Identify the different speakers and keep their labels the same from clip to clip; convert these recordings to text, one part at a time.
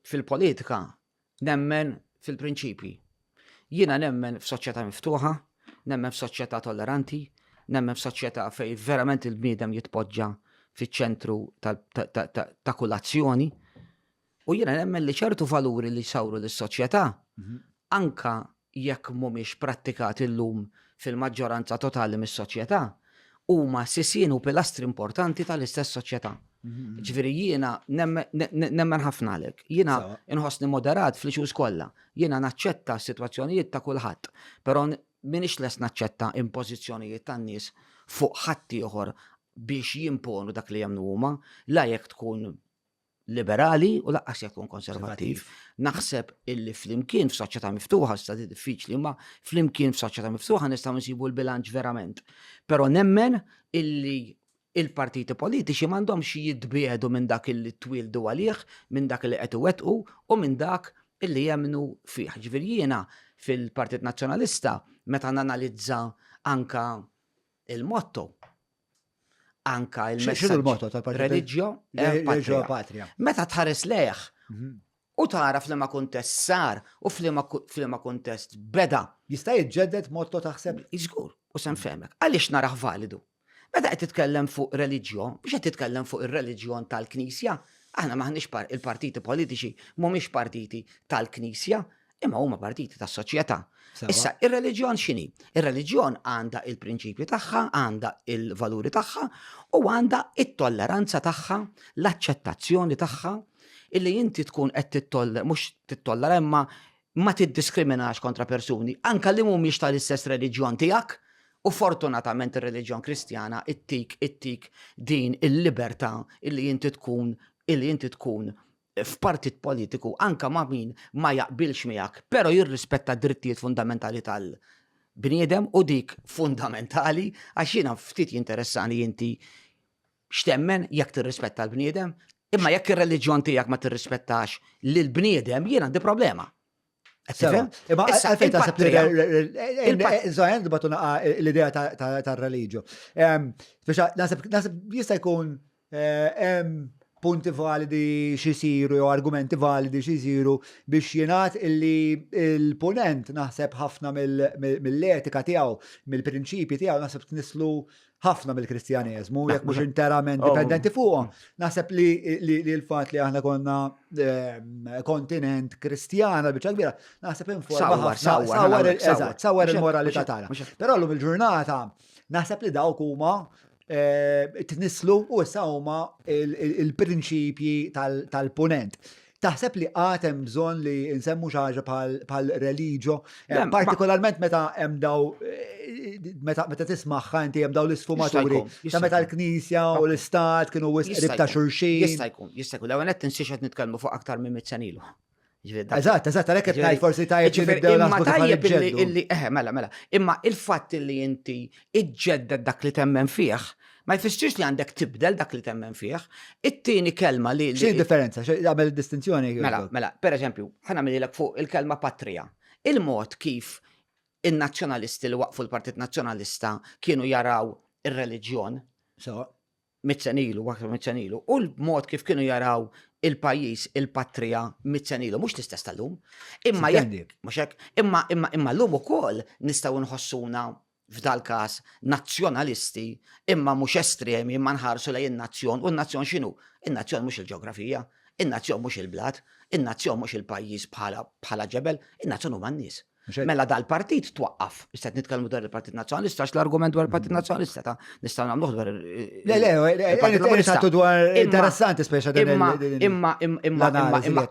Speaker 1: fil-politika nemmen fil-prinċipji. Jiena nemmen f'soċjetà miftuħa, nemmen f'soċjetà tolleranti, nemmen f'soċjetà fejn verament il-bniedem jitpoġġa fiċ-ċentru ta' kull azzjoni. U jiena nemmen li ċertu valuri li sawru lis-soċjetà anka jekk mhumiex prattikati llum fil-maġġoranza totali mis-soċjetà huma sisien u pilastri importanti tal-istess soċjetà. Ġifieri jiena nemmen ħafna għalhekk. Jiena inħossni moderat fl-issues kollha. Jiena naċċetta s-sitwazzjonijiet ta' kulħadd, però m'iniex lest naċċetta impożizzjonijiet tan-nies fuq ħadd ieħor biex jimponu dak li jemnu huma, la jekk tkun liberali u laqqas jekk tkun konservattiv. Naħseb illi flimkien f'soċjetà miftuħa sta diffiċli, ma flimkien f'soċjetà miftuħa nistgħu nsibu l-bilanċ verament. Però nemmen illi il-partiti politiċi m'għandhomx jitbiedu minn dak illi twildu għalih, minn dak li qed iwettqu u minn dak illi jemnu fih. Ġifieri jiena fil-Partit Nazzjonalista meta nanalizza anka il-motto, anka
Speaker 2: il-motto tal-Partit
Speaker 1: Religio Patria. Meta tħares leħ u tara f'liema kuntest sar u f'liema kuntest beda.
Speaker 2: Jista' jiġġedded motto taħseb?
Speaker 1: Żgur, u se nfehmek. Għaliex narah validu? Meta qed titkellem fuq reliġjon, biex qed titkellem fuq ir-reliġjon tal-Knisja, aħna maħniex il-partiti politiċi mhumiex partiti tal-Knisja, imma huma partiti tas-soċjetà. Issa, ir-reliġjon x'inhi? Ir-reliġjon għandha il-prinċipji tagħha, għandha il-valuri tagħha u għandha it-tolleranza tagħha, l-aċċettazzjoni tagħha, illi inti tkun qed mhux tittollera imma ma tiddiskriminax kontra persuni, anke li mhumiex tal-istess reliġjon tiegħek, u fortunatament ir-reliġjon Kristjana ittik din il-libertà illi inti tkun f'partit politiku anka ma' min ma jaqbilx miegħek, però jirrispetta d-drittijiet fundamentali tal-bniedem u dik fundamentali għax jiena ftit jinteressani inti x'temmen jekk tirrispetta l-bniedem, imma jekk ir-reliġjon tiegħek ma tirrispettax lill-bniedem jiena għandi problema.
Speaker 2: Imma għalfejn taħseb li batuna l-idea tar-reliġju. Naħseb jista' jkun punti validi xisiru jew argumenti validi xisiru biex jingħad illi l-punent naħseb ħafna mill-etika tiegħu, mill-prinċipji tiegħu naħseb tnislu ħafna mill-Kristjaneżmu, jekk mhux interament dipendenti fuqhom. Naħseb li l-fatt li aħna konna kontinent Kristjana biċċa kbira, naħseb sawwar il-moralità tagħna. Però llum il-ġurnata naħseb li dawk huma tnislu u issa huma il-prinċipji tal-punent. Taħseb li għatem bżonn li nsemmu xi ħaġa bħal religio, partikolarment meta hemm daw meta tismaħħa inti hemm daw l-isfumaturi ta' meta l-Knisja u l-Istat kienu qrib ta' xulxin.
Speaker 1: Jista' jkun, l-ewwel qed tinsiex qed nitkellmu fuq aktar minn 100 sena ilu.
Speaker 2: Eżatt, għalhekk qed ngħid forsi tajjeb li nibdew naħsbu
Speaker 1: tajjeb mela. Imma il-fatt li inti iġġedded dak li temmen fih ma jfissirx li għandek tibdel dak li temmen fih. It-tieni kelma li
Speaker 2: xi differenza, għamel distinzjoni.
Speaker 1: Mela, pereżempju, ħanamilek fuq il-kelma patrija. Il-mod kif in-nazzjonalisti li waqfu l-Partit Nazzjonalista kienu jaraw ir-reliġjon mit-senilu, u l-mod kif kienu jaraw il-pajjiż, il-patrija mit-senilu, mhux l-istess tal-lum. Imma llum ukoll nistgħu nħossuna f'dal każ nazzjonalisti, imma mhux estremi, imma nħarsu lejn in-nazzjon, u n-nazzjon x'inhu? In-nazzjon mhux il-ġeografija, in-nazzjon mhux il-blad, in-nazzjon mhux il-pajjiż bħala ġebel, in-nazzjon huma n-nies. Mela dal-partit twaqqaf. Issa nitkellmu dwar il-Partit Nazzjonalista, għax l-argument dwar il-Partit Nazzjonalista ta' nistgħu nagħmluh dwar
Speaker 2: il-Partit dwar interessanti speċa
Speaker 1: imma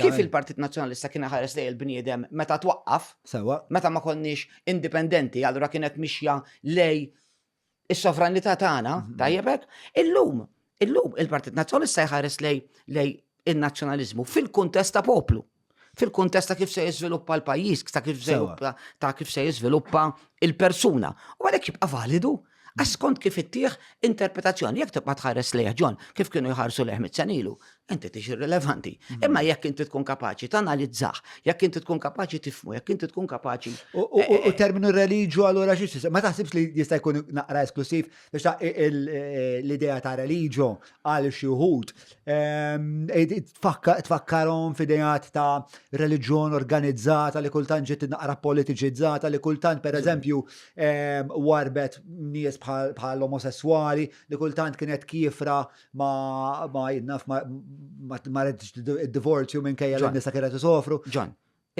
Speaker 1: kif il-Partit Nazzjonalista kien ħares lejn il-bniedem meta twaqqaf, meta ma konniex indipendenti, allura kienet mixja lej is-sovranità tagħna, tajjebek, illum il-Partit Nazzjonalista jħares lej in-nazzjonaliżmu fil-kuntest ta' poplu. Fil-kuntest ta' kif se jiżviluppa l-pajjiż, ta' kif se jiżviluppa il-persuna. U għalhekk jibqa' validu, għax skont kif ittieħ interpretazzjoni. Jekk tibqa' tħares lejh John, kif kienu jħarsu lejh mit-senilu, inti tixi rilevanti. Imma jekk inti tkun kapaċi tanalizzaħ, jekk inti tkun kapaċi tifmu, jekk inti tkun kapaċi.
Speaker 2: U terminu religju allura xi ma taħsibx li jista' jkun naqra esklusiv biex l-idea ta' religju għal xi wħud tfakkarhom f'idejat ta' reliġjon organizzata li kultant ġiet naqra politiċizzata li kultant pereżempju warbet nies bħal omosessuali li kultant kienet kifra ma jinnaf ma redx id-divorzju minkejja li nisa kienet isofru.
Speaker 1: John,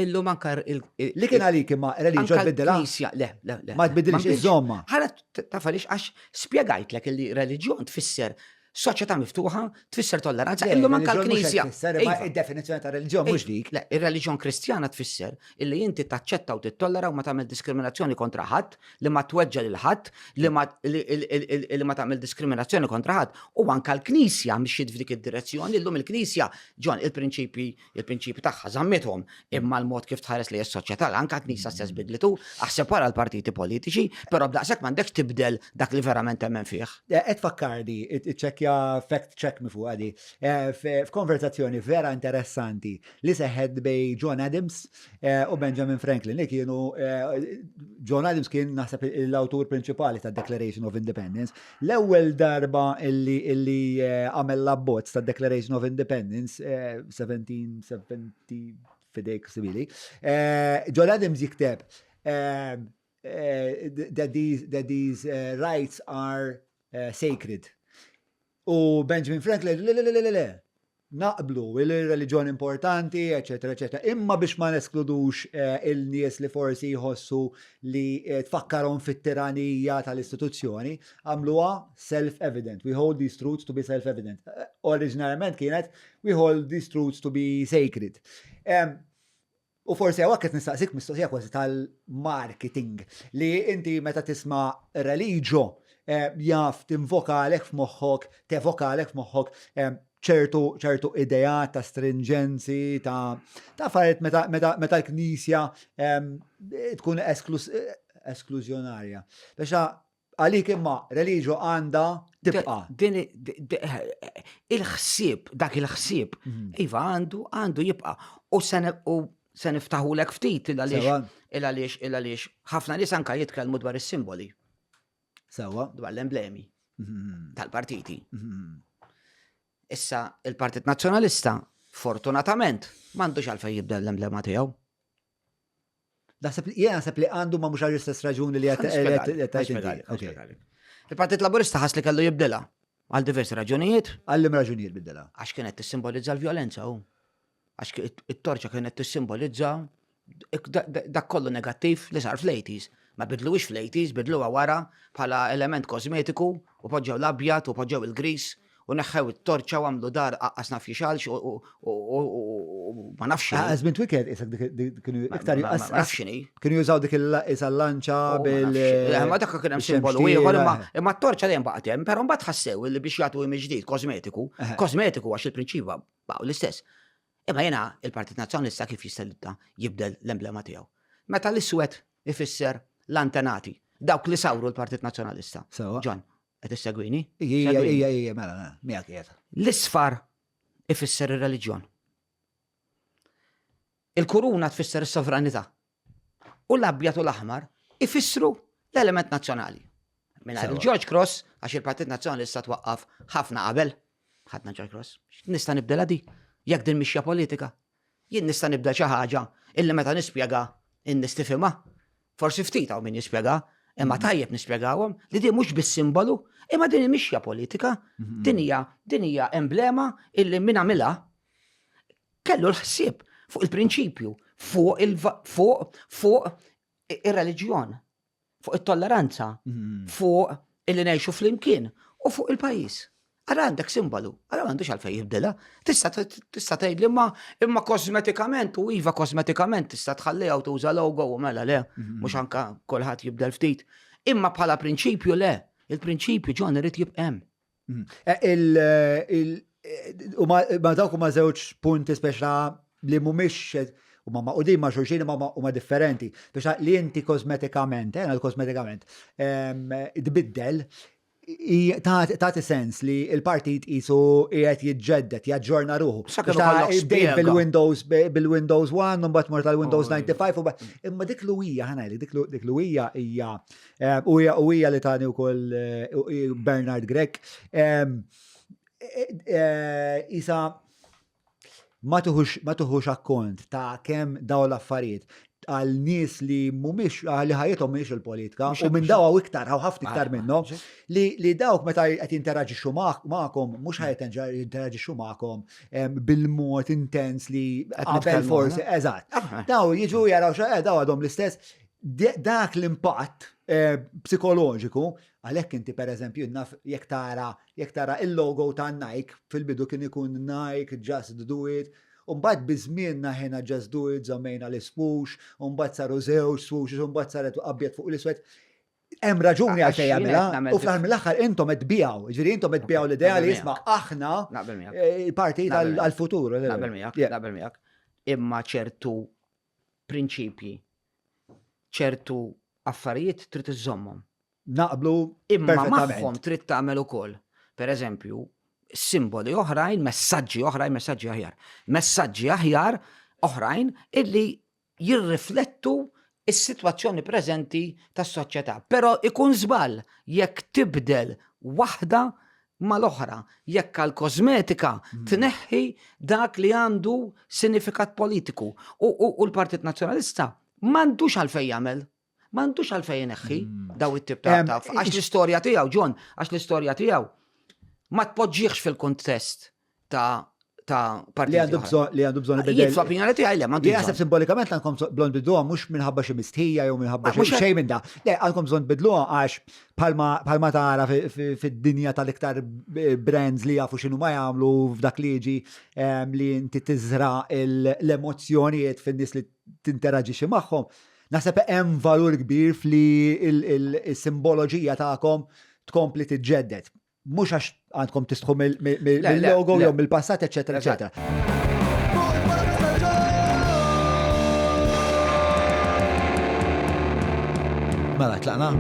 Speaker 1: illum anka
Speaker 2: Li kien għalik imma reliġjon tbiddilha?
Speaker 1: Le.
Speaker 2: Ma tbiddilx iż-żomma.
Speaker 1: Ħala tafalix għax spjegajtlek li reliġjon tfisser soċjetà miftuħa, tfisser tolleranza, illum anka l-Knisja.
Speaker 2: Id-definizzjoni ta' reliġjon mhux dik.
Speaker 1: Le, ir-reliġjon Kristjana tfisser illi inti taċċetta u tittollera u ma tagħmel diskriminazzjoni kontra ħadd, li ma tweġġa' lil ħadd, li ma tagħmel diskriminazzjoni kontra ħadd. U anka l-Knisja mixjiet f'dik id-direzzjoni, illum il-Knisja ġon il-prinċipi tagħha żammithom imma l-mod kif tħares li s-soċjetà anka l-Knisja stess bidlitu, aħseb wara l-partiti politiċi, però b'daqshekk m'għandekx tibdel dak li verament hemm fih.
Speaker 2: Qed fakkardi, iċċekkja fact check mi fuq għadi. F'konversazzjoni vera interessanti li seħed bej John Adams u Benjamin Franklin li kienu John Adams kien naħseb l-awtur prinċipali tad Declaration of Independence. L-ewwel darba illi għamel l-abbozz tad Declaration of Independence 1770 fidejk sibili. John Adams jikteb that these rights are sacred. U Benjamin Franklin, le, naqblu, il-reliġjon importanti, eccetera, eccetera. Imma biex ma neskludux il-nies li forsi jħossu li tfakkarhom fit-tiranija tal-istituzzjoni, għamluha self-evident. We hold these truths to be self-evident. Oriġinarjament kienet, we hold these truths to be sacred. U forsi għawak qed nistaqsik mistoqsija kważi tal-marketing li inti meta tisma' religjo jaf tinvokalek f'moħħok, tevokalek f'moħħok ċertu idejat ta' stringenzi, ta' affarijiet meta l-Knisja tkun esklużjonarja. Biex għalik imma religjo għandha tibqa'. Il-ħsieb, iva għandu jibqa'. U se niftaħulek ftit il-għaliex ħafna nies anke jitkellmu dwar is-simboli. Sewa.
Speaker 1: Dwar l-emblemi tal-partiti. Issa il-Partit Nazzjonalista fortunatament m'għandux għalfejn jibda l-emblema tiegħu.
Speaker 2: Naħseb li għandu ma mhux l-istess raġuni li
Speaker 1: Il-Partit Laburista ħass li kellu jibdilha għal diversi raġunijiet.
Speaker 2: Għallim raġunijiet bidilha.
Speaker 1: Għax kienet tissimbolizza l-vjolenza hu. Għax it-torċa kienet tissimbolizza dak kollu negattiv li sar fl-80s. Ma bidluwix fl-80s, bidluwa wara bħala element kosmetiku u poġġew l-abjad u poġġew il-gris u neħħew it-torċa u għamlu dar aqqas naf jixalx u ma nafx.
Speaker 2: Għazbint wicked, isak kienu iktar
Speaker 1: nafxini.
Speaker 2: Kienu jużaw dik il-lanċa bil.
Speaker 1: Ma dakka kien hemm simbolu ieħor imma t-torċa dejjem baqgħet hemm, però mbagħad ħassew li biex jagħtu image ġdid kosmetiku għax il-prinċipju baqgħu l-istess. Imma jiena il-Partit Nazzjonalista kif jista' jibdel l-emblema tiegħu. Meta l-iswed ifisser l-antenati, dawk li sawru l-Partit Nazzjonalista. John, qed issegwini?
Speaker 2: Ija, mela, miegħek qiegħed.
Speaker 1: L-isfar ifisser ir-reliġjon. Il-kuruna tfisser is-sovranità. U l-abjad u l-aħmar ifissru l-element nazzjonali. Mingħajr il-George Cross għax il-Partit Nazzjonalista twaqqaf ħafna qabel. Ħadna George Cross. Nista' nibdel di jekk din mixja politika. Jien nista' nibda xi ħaġa illi meta nispjega in-nies tifhimha. Forsi ftit hawn min jispjega, imma tajjeb nispjegawhom li din mhux bis-simbolu, imma din mixja politika, din hija emblema illi min għamilha kellu l-ħsieb fuq il-prinċipju, fuq ir-reliġjon, fuq it-tolleranza, fuq illi ngħixu flimkien u fuq il-pajjiż. Għara għandek simbolu, għara għandux għalfej jibdela. Tista tgħidli imma kosmetikament u iva kosmetikament tista tħallija u tuża logo u mela le, mhux anka kulħadd jibdel ftit. Imma bħala prinċipju le, il-prinċipju ġon irid jibqa' hemm.
Speaker 2: U ma dawk huma żewġ punti speċa li mhumiex u ma maqudin ma' xulxin ma' differenti. Biex li inti kosmetikament, kosmetikament, tbiddel ta' sens li il-partit jisu qiegħed jiġġedded, jaġġorna ruħu.
Speaker 1: Sakemm
Speaker 2: Biex ta'
Speaker 1: ikollok
Speaker 2: ibdejt
Speaker 1: spjega.
Speaker 2: bil-Windows 1, u mbagħad mort tal-Windows
Speaker 1: Oh,
Speaker 2: 95, imma dik l-uwija ħanajli, dik l-uwija hija uwija li tani wkoll Bernard Grek. Isa ma tuħux akkont ta' kemm daw l-affarijiet għal nies li mhumiex li ħajjithom mhix il-politika u minn daw iktar ħafna iktar minnhom li dawk meta qed jinteraġixxu magħkom mhux ħajt jinteraġixxu magħkom bil-mod intens li qabel forsi eżatt. Daw jiġu jaraw daw għadhom l-istess dak l-impatt psikoloġiku għalhekk inti pereżempju naf jekk tara il-logo ta' Nike fil-bidu kien ikun Nike Just Do It. Umbat bizminna ħena Just Do It, zammejna l-swoosh, umbat saru zewġ swooshes, umbat saret abjad fuq l-iswed. Hemm raġuni għal fejn jagħmilha, u fl-aħħar mill-aħħar intom qed tbijaw, ġifieri intom qed tbijaw l-idea li jisma' aħna il-partit għall-futur.
Speaker 1: Naqbel miegħek. Imma ċertu prinċipji, ċertu affarijiet trid iżommhom.
Speaker 2: Naqblu
Speaker 1: imma magħhom trid tagħmel ukoll. Pereżempju, simboli oħrajn, messaġġi aħjar. Messaġġi aħjar oħrajn illi jirriflettu is-sitwazzjoni preżenti tas-soċjetà. Però ikun żball jekk tibdel waħda mal-oħra, jekk għall-kosmetika tneħħi dak li għandu sinifikat politiku. U l-Partit Nazzjonalista m'għandux għalfejn jagħmel. M'għandux għalfejn ineħħi daw it-tip ta' għax l-istorja tiegħu, John, għax l-istorja tiegħu ma tpoġġiex fil-kontest ta' partiti
Speaker 2: li għandu bżonn
Speaker 1: ibedel. Jien fl-opinjoni tiegħi le m'għandu.
Speaker 2: Jaħseb simbolikament għandkom bżonn bidluha mhux minħabba xi mistħija jew minħabba xejn minn da. Le għandkom bżonn bidluha għax bħalma tara fid-dinja tal-iktar brands li jafu x'inhu ma jagħmlu f'dak li jiġi li inti tiżra l-emozzjonijiet fin-nies li tinteraġixxi magħhom. Naħseb hemm valur kbir fli il-simboloġija tagħkom tkompli tiġġedded. Mhux għax għandkom tistħu mill-logo jew mill-passat, eċetera, eċetera. Mela tlaqna.